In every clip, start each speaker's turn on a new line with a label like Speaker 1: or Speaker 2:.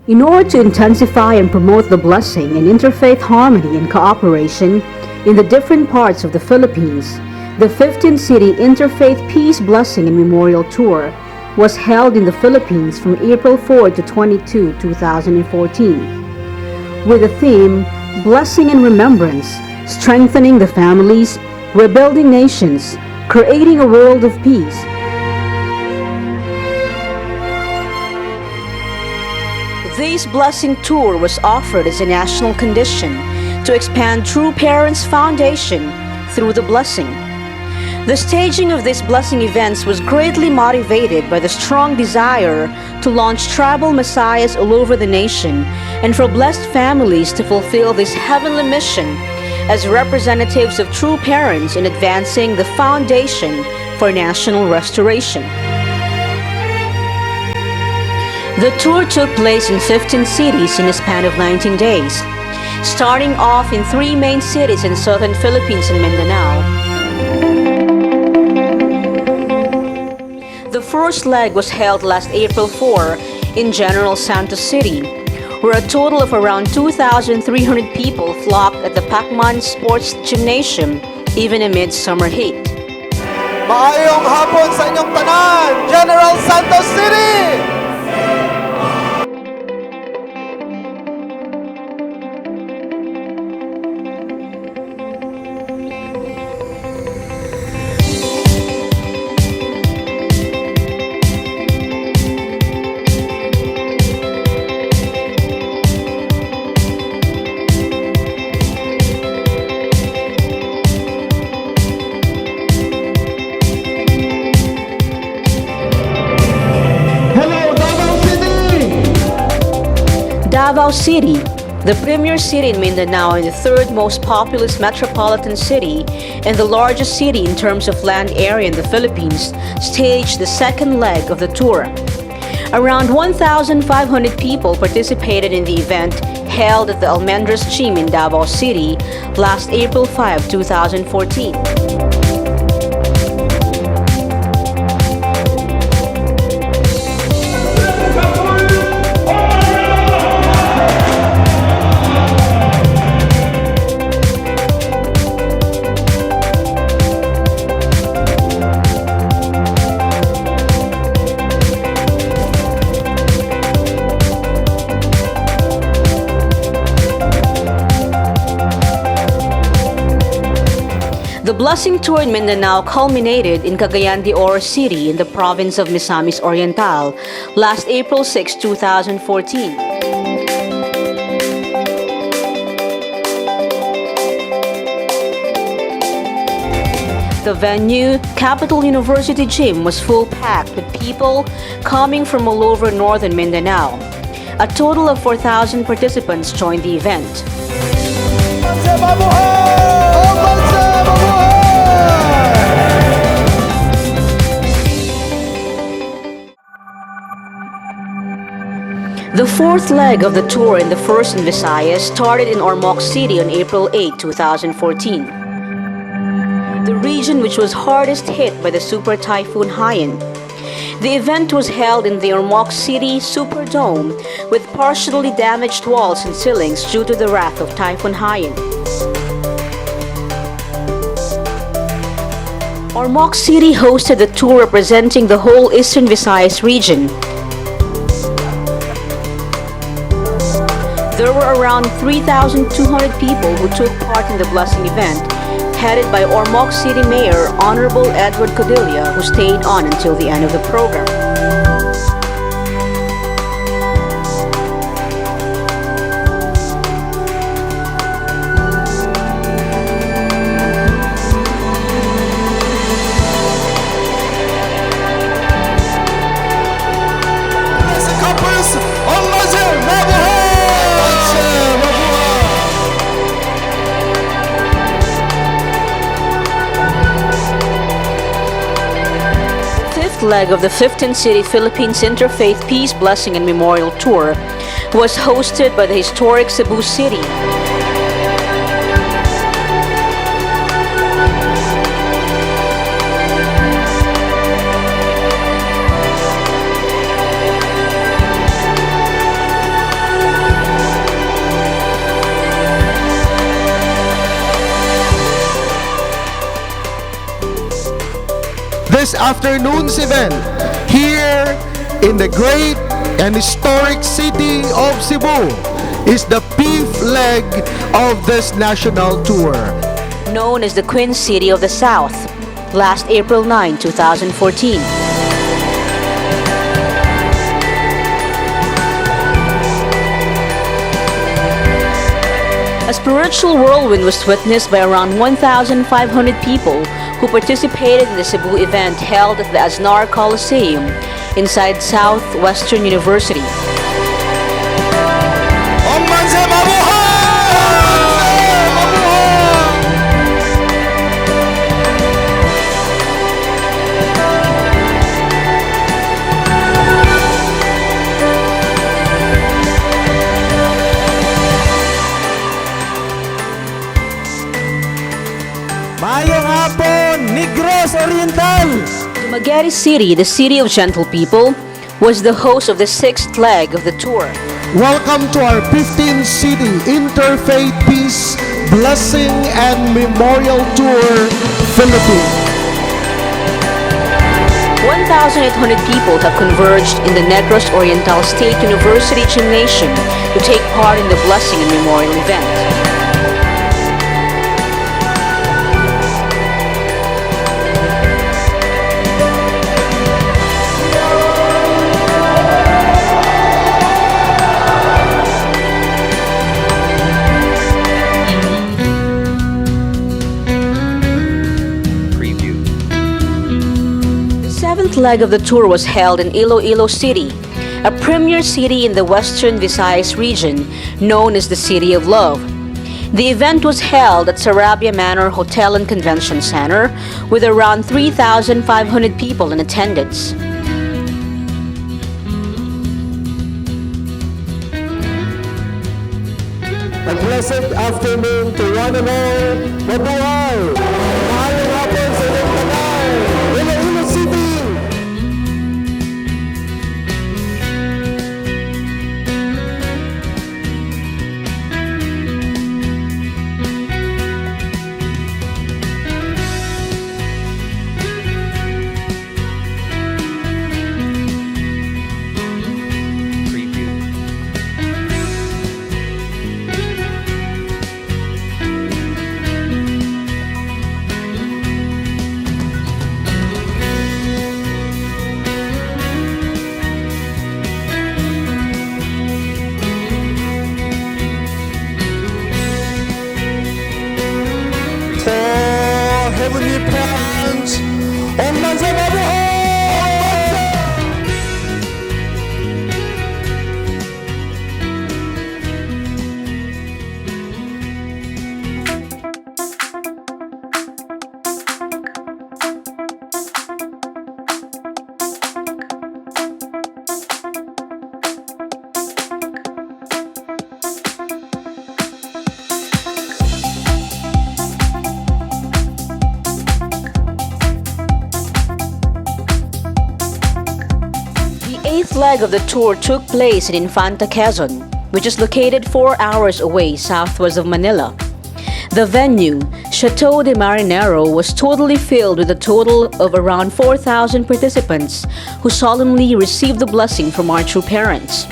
Speaker 1: In order to intensify and promote the blessing and interfaith harmony and cooperation in the different parts of the Philippines, the 15-city Interfaith Peace Blessing and Memorial Tour was held in the Philippines from April 4 to 22, 2014, with the theme Blessing and Remembrance, Strengthening the Families, Rebuilding Nations, Creating a World of Peace. This blessing tour was offered as a national condition to expand True Parents Foundation through the blessing. The staging of these blessing events was greatly motivated by the strong desire to launch tribal messiahs all over the nation and for blessed families to fulfill this heavenly mission as representatives of true parents in advancing the foundation for national restoration. The tour took place in 15 cities in a span of 19 days, starting off in 3 main cities in southern Philippines and Mindanao. The first leg was held last April 4 in General Santos City, where a total of around 2,300 people flocked at the Pacman Sports Gymnasium even amid summer heat.
Speaker 2: Maayong hapon sa inyong tanan, General Santos City!
Speaker 1: Davao City, the premier city in Mindanao and the 3rd most populous metropolitan city and the largest city in terms of land area in the Philippines, staged the second leg of the tour. Around 1,500 people participated in the event held at the Almendras Gym in Davao City last April 5, 2014. The Blessing Tour in Mindanao culminated in Cagayan de Oro City in the province of Misamis Oriental last April 6, 2014. The venue, Capital University Gym, was full-packed with people coming from all over northern Mindanao. A total of 4,000 participants joined the event. The fourth leg of the tour in the first in Visayas started in Ormoc City on April 8, 2014. The region which was hardest hit by the Super Typhoon Haiyan. The event was held in the Ormoc City Superdome with partially damaged walls and ceilings due to the wrath of Typhoon Haiyan. Ormoc City hosted the tour representing the whole Eastern Visayas region. There were around 3,200 people who took part in the blessing event, headed by Ormoc City Mayor Honorable Edward Codilla, who stayed on until the end of the program. Leg of the 15-city Philippines Interfaith Peace Blessing and Memorial Tour was hosted by the historic Cebu City.
Speaker 2: this afternoon's event here in the great and historic city of Cebu is the fifth leg of this national tour.
Speaker 1: Known as the Queen City of the South, last April 9, 2014. A spiritual whirlwind was witnessed by around 1,500 people who participated in the Cebu event held at the Aznar Coliseum inside Southwestern University.
Speaker 2: Mayong hapon, Negros Oriental!
Speaker 1: Dumaguete City, the city of gentle people, was the host of the sixth leg of the tour.
Speaker 2: Welcome to our 15th city Interfaith Peace, Blessing and Memorial Tour, Philippines.
Speaker 1: 1,800 people have converged in the Negros Oriental State University Gymnasium to take part in the Blessing and Memorial event. The seventh leg of the tour was held in Iloilo City, a premier city in the Western Visayas region known as the City of Love. The event was held at Sarabia Manor Hotel and Convention Center with around 3,500 people in attendance.
Speaker 2: A blessed afternoon to one and all. Mabuhay! Mahayang hapon sa inyong tanan! Iloilo City! Heavenly parents, Omman sa mabuhay!
Speaker 1: The eighth leg of the tour took place in Infanta, Quezon, which is located 4 hours away southwest of Manila. The venue, Chateau de Marinero, was totally filled with a total of around 4,000 participants who solemnly received the blessing from our true parents.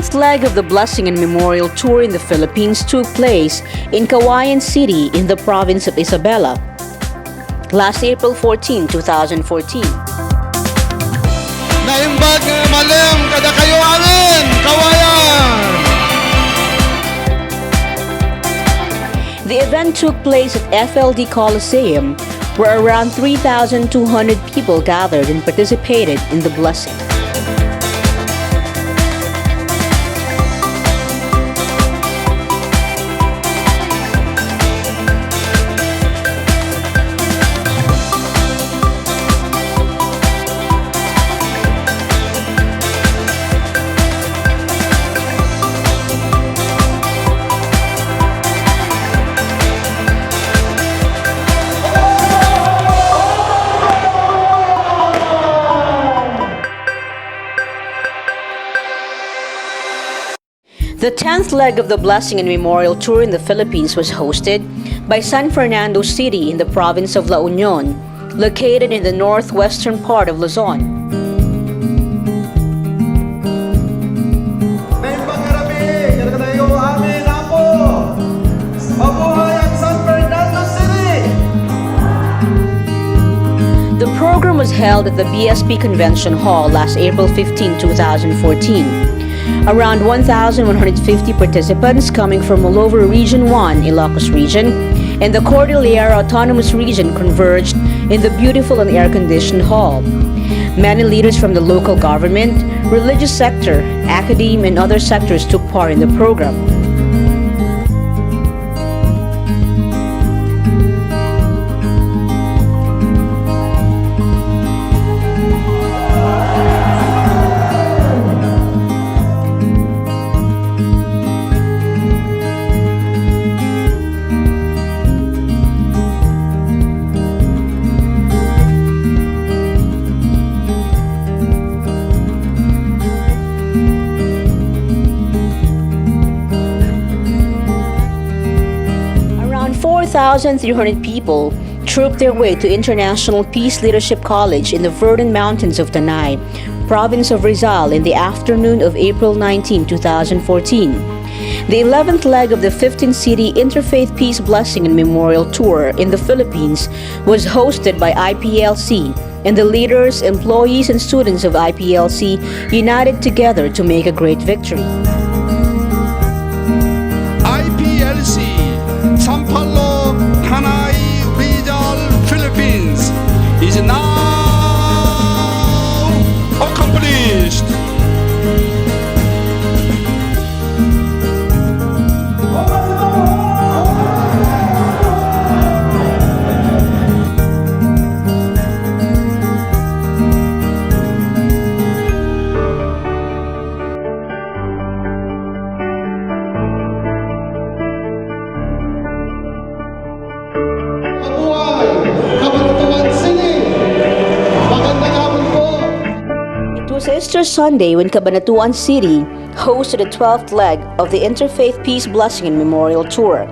Speaker 1: 10th leg of the Blessing and Memorial Tour in the Philippines took place in Cagayan City in the province of Isabela last April 14, 2014.
Speaker 2: Naimbag nga malam kada kayo amin, kawayan!
Speaker 1: The event took place at FLD Coliseum, where around 3,200 people gathered and participated in the blessing. The 10th leg of the Blessing and Memorial Tour in the Philippines was hosted by San Fernando City in the province of La Union, located in the northwestern part of Luzon.
Speaker 2: Naimbag nga rami, kada kayo amin, apo! Mabuhay ang San Fernando City!
Speaker 1: The program was held at the BSP Convention Hall last April 15, 2014. Around 1,150 participants coming from all over Region 1, Ilocos Region, and the Cordillera Autonomous Region converged in the beautiful and air-conditioned hall. Many leaders from the local government, religious sector, academe, and other sectors took part in the program. Around 4,300 people trooped their way to International Peace Leadership College in the Verdant Mountains of Tanay, province of Rizal, in the afternoon of April 19, 2014. The 11th leg of the 15-city Interfaith Peace Blessing and Memorial Tour in the Philippines was hosted by IPLC, and the leaders, employees, and students of IPLC united together to make a great victory.
Speaker 3: IPLC Sampalo Tanay Rizal Philippines is now accomplished.
Speaker 1: It was Easter Sunday when Cabanatuan City hosted the 12th leg of the Interfaith Peace Blessing and Memorial Tour.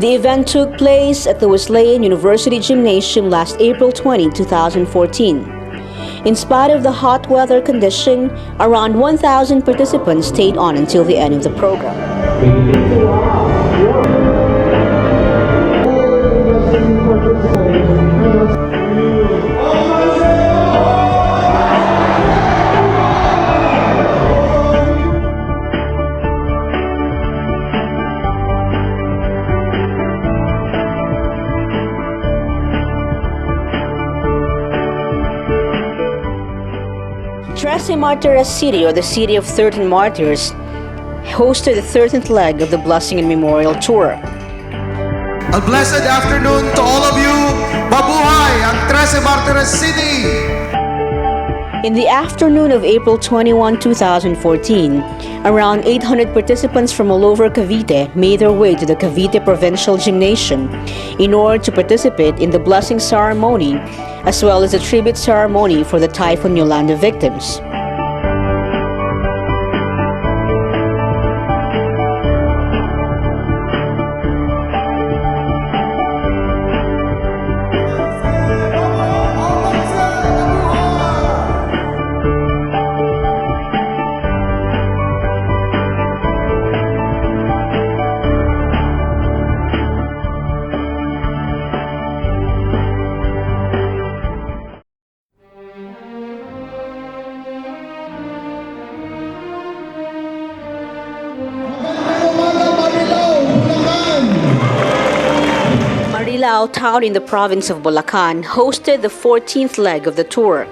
Speaker 1: The event took place at the Wesleyan University Gymnasium last April 20, 2014. In spite of the hot weather condition, around 1,000 participants stayed on until the end of the program. Trece Martires City, or the City of 13 Martyrs, hosted the 13th leg of the Blessing and Memorial Tour.
Speaker 2: A blessed afternoon to all of you. Mabuhay ang Trece Martires City!
Speaker 1: In the afternoon of April 21, 2014, around 800 participants from all over Cavite made their way to the Cavite Provincial Gymnasium in order to participate in the blessing ceremony as well as the tribute ceremony for the Typhoon Yolanda victims. Marilao, town in the province of Bulacan, hosted the 14th leg of the tour.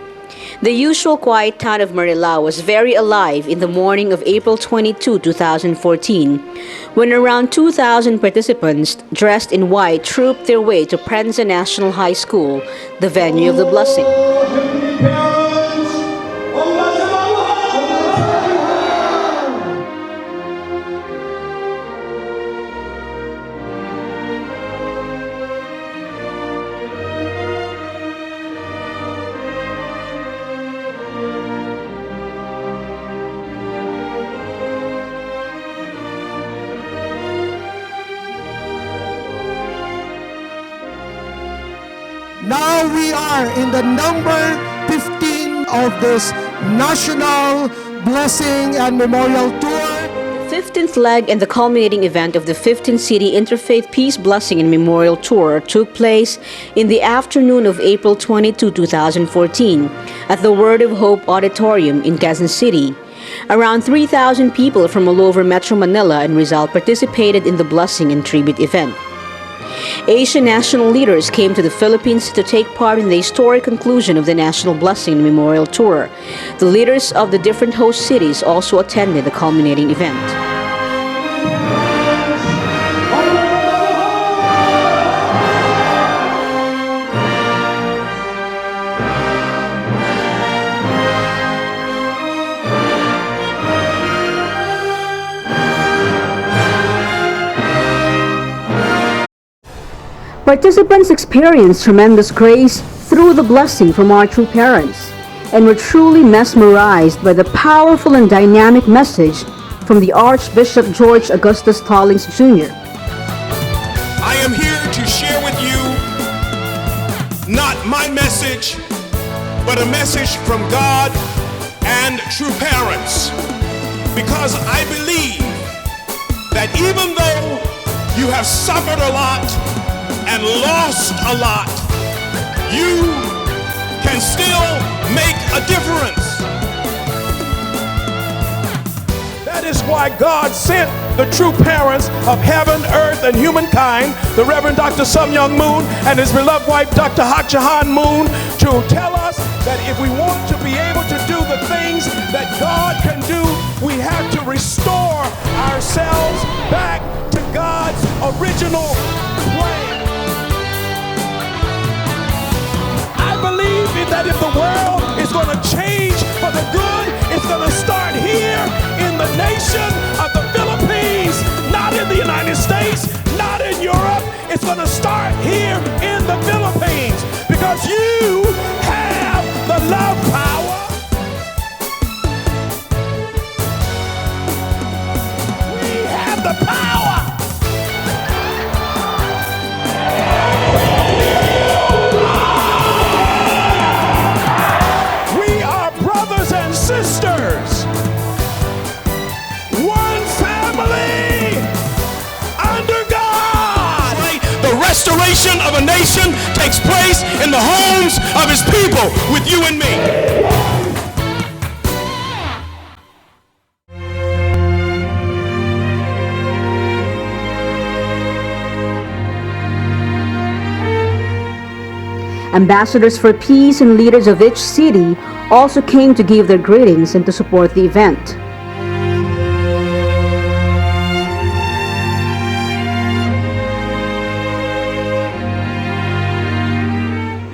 Speaker 1: The usual quiet town of Marilao was very alive in the morning of April 22, 2014, when around 2,000 participants dressed in white trooped their way to Prensa National High School, the venue of the Blessing.
Speaker 2: Now we are in the number 15 of this National Blessing and Memorial Tour.
Speaker 1: The 15th leg and the culminating event of the 15th City Interfaith Peace Blessing and Memorial Tour took place in the afternoon of April 22, 2014 at the Word of Hope Auditorium in Quezon City. Around 3,000 people from all over Metro Manila and Rizal participated in the Blessing and Tribute event. Asian national leaders came to the Philippines to take part in the historic conclusion of the National Blessing and Memorial Tour. The leaders of the different host cities also attended the culminating event. Participants experienced tremendous grace through the blessing from our true parents and were truly mesmerized by the powerful and dynamic message from the Archbishop George Augustus Tallings Jr.
Speaker 4: I am here to share with you not my message, but a message from God and true parents. Because I believe that even though you have suffered a lot and lost a lot, you can still make a difference. That is why God sent the true parents of heaven, earth, and humankind, the Reverend Dr. Sum Young Moon and his beloved wife, Dr. Hak Jahan Moon, to tell us that if we want to be able to do the things that God can do, we have to restore ourselves back to God's original plan. I believe that if the world is going to change for the good, it's going to start here in the nation of the Philippines, not in the United States, not in Europe. It's going to start here in the Philippines because you have the love power. We have the power. Sisters, one family under God. The restoration of a nation takes place in the homes of his people with you and me.
Speaker 1: Ambassadors for peace and leaders of each city also came to give their greetings and to support the event.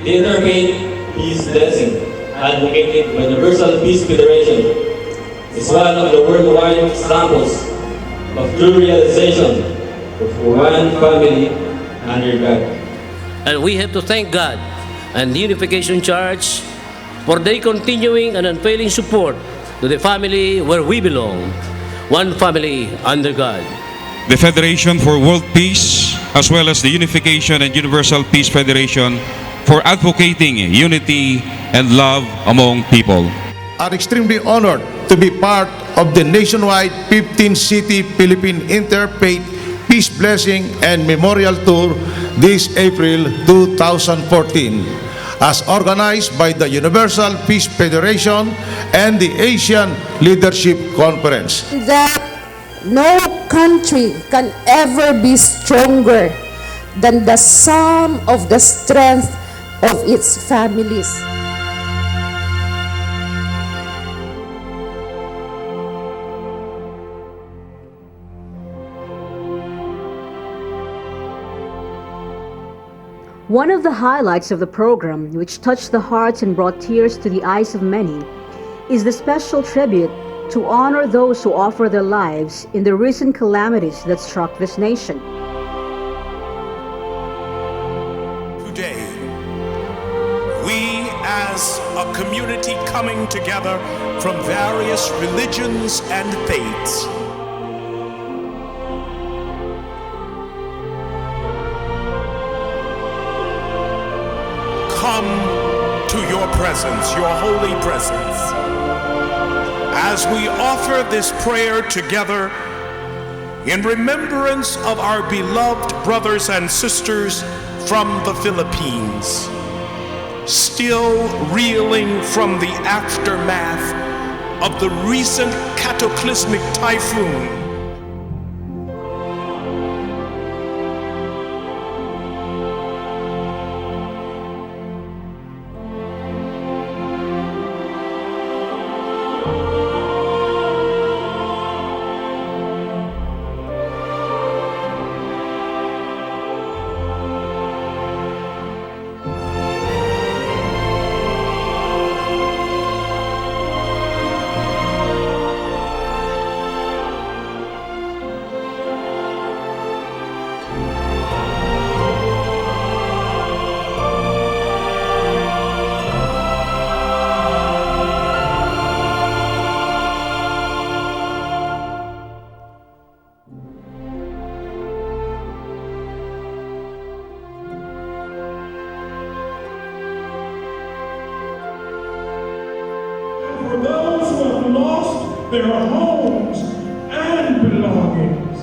Speaker 5: The Interfaith Peace Blessing, advocated by the Universal Peace Federation, is one of the worldwide examples of true realization of one family under God.
Speaker 6: And we have to thank God and the Unification Church for their continuing and unfailing support to the family where we belong, one family under God.
Speaker 3: The Federation for World Peace, as well as the Unification and Universal Peace Federation for advocating unity and love among people.
Speaker 2: Are extremely honored to be part of the nationwide 15-city Philippine Interfaith Peace Blessing and Memorial Tour this April 2014, as organized by the Universal Peace Federation and the Asian Leadership Conference.
Speaker 7: That no country can ever be stronger than the sum of the strength of its families.
Speaker 1: One of the highlights of the program, which touched the hearts and brought tears to the eyes of many, is the special tribute to honor those who offer their lives in the recent calamities that struck this nation.
Speaker 4: Today, we as a community coming together from various religions and faiths come to your presence, your holy presence, as we offer this prayer together in remembrance of our beloved brothers and sisters from the Philippines, still reeling from the aftermath of the recent cataclysmic typhoon.
Speaker 8: For those who have lost their homes and belongings,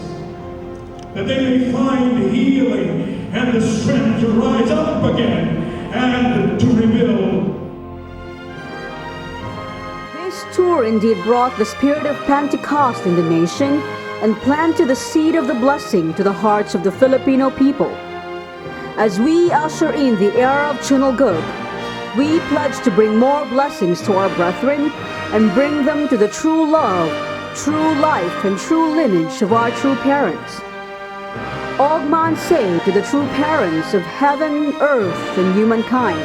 Speaker 8: that they may find healing and the strength to rise up again and to rebuild.
Speaker 1: This tour indeed brought the spirit of Pentecost in the nation and planted the seed of the blessing to the hearts of the Filipino people. As we usher in the era of Chunulgog, we pledge to bring more blessings to our brethren and bring them to the true love, true life, and true lineage of our true parents. Ogman say to the true parents of heaven, earth, and humankind,